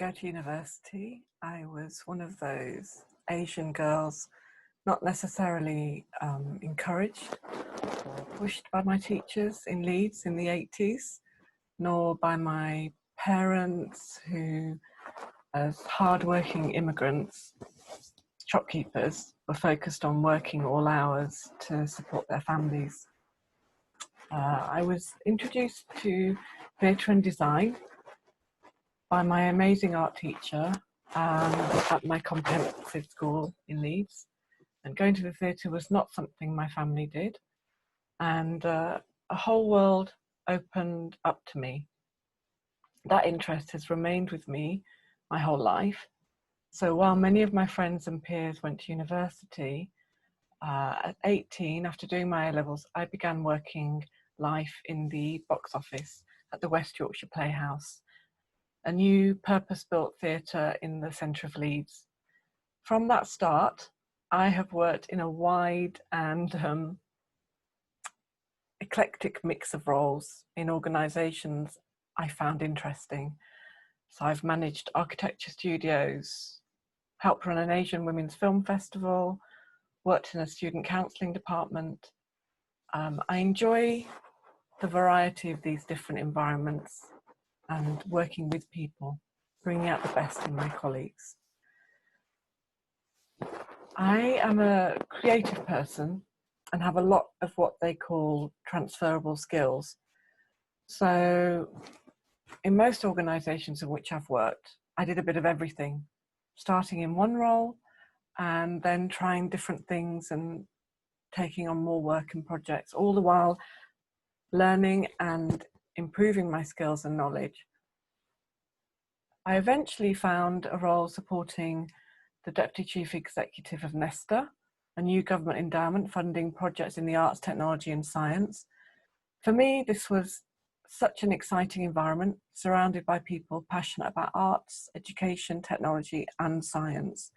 go to university. I was one of those Asian girls, not necessarily encouraged or pushed by my teachers in Leeds in the 80s, nor by my parents who, as hardworking immigrants, shopkeepers, were focused on working all hours to support their families. I was introduced to theatre and design by my amazing art teacher at my comprehensive school in Leeds. And going to the theatre was not something my family did. And a whole world opened up to me. That interest has remained with me my whole life. So while many of my friends and peers went to university, at 18, after doing my A-levels, I began working life in the box office at the West Yorkshire Playhouse, a new purpose-built theatre in the centre of Leeds. From that start, I have worked in a wide and eclectic mix of roles in organisations I found interesting. So I've managed architecture studios, helped run an Asian Women's Film Festival, worked in a student counselling department. I enjoy the variety of these different environments and working with people, bringing out the best in my colleagues. I am a creative person and have a lot of what they call transferable skills. So in most organisations in which I've worked, I did a bit of everything, starting in one role and then trying different things and taking on more work and projects, all the while learning and improving my skills and knowledge. I eventually found a role supporting the Deputy Chief Executive of Nesta, a new government endowment funding projects in the arts, technology and science. For me, this was such an exciting environment, surrounded by people passionate about arts, education, technology and science.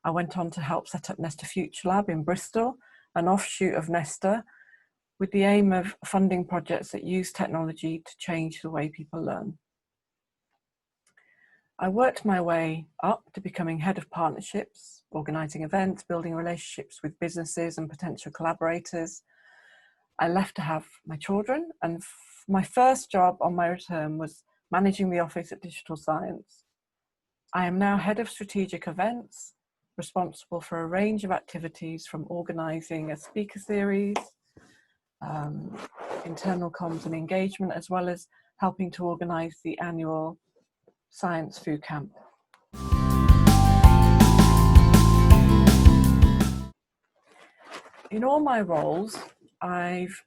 I went on to help set up Nesta Future Lab in Bristol, an offshoot of Nesta, with the aim of funding projects that use technology to change the way people learn. I worked my way up to becoming head of partnerships, organising events, building relationships with businesses and potential collaborators. I left to have my children, and my first job on my return was managing the office at Digital Science. I am now head of strategic events, responsible for a range of activities from organising a speaker series, internal comms and engagement, as well as helping to organise the annual Science Food Camp. In all my roles, I've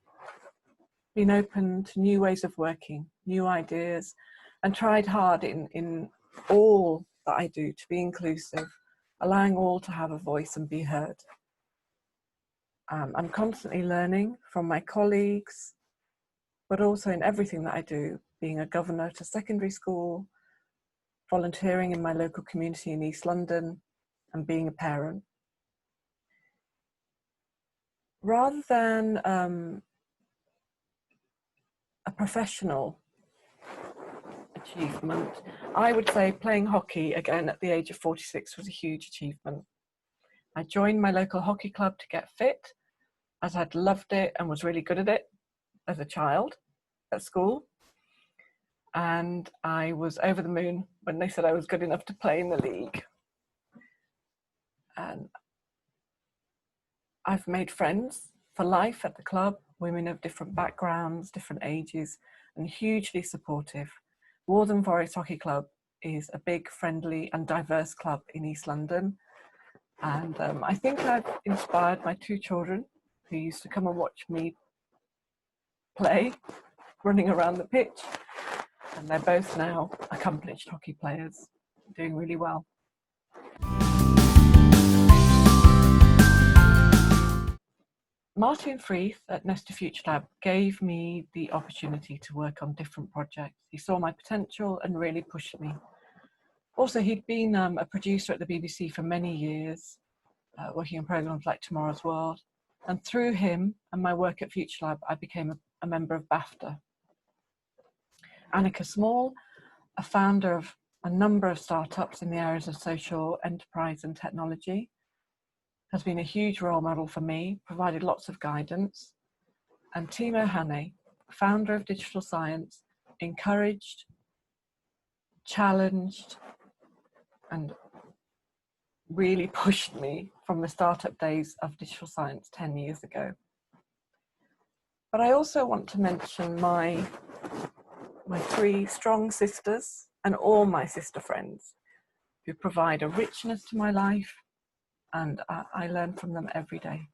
been open to new ways of working, new ideas, and tried hard in all that I do to be inclusive, allowing all to have a voice and be heard. I'm constantly learning from my colleagues, but also in everything that I do, being a governor at a secondary school, volunteering in my local community in East London, and being a parent. Rather than a professional achievement, I would say playing hockey again at the age of 46 was a huge achievement. I joined my local hockey club to get fit, as I'd loved it and was really good at it as a child at school. And I was over the moon when they said I was good enough to play in the league. And I've made friends for life at the club, women of different backgrounds, different ages, and hugely supportive. Waltham Forest Hockey Club is a big, friendly and diverse club in East London. And I think I've inspired my two children who used to come and watch me play, running around the pitch. And they're both now accomplished hockey players, doing really well. Martin Freeth at Nesta Future Lab gave me the opportunity to work on different projects. He saw my potential and really pushed me. Also, he'd been a producer at the BBC for many years, working on programmes like Tomorrow's World. And through him and my work at Future Lab, I became a member of BAFTA. Annika Small, a founder of a number of startups in the areas of social enterprise and technology, has been a huge role model for me, provided lots of guidance. And Timo Hannay, founder of Digital Science, encouraged, challenged, and really pushed me from the startup days of Digital Science 10 years ago. But I also want to mention my three strong sisters and all my sister friends who provide a richness to my life, and I learn from them every day.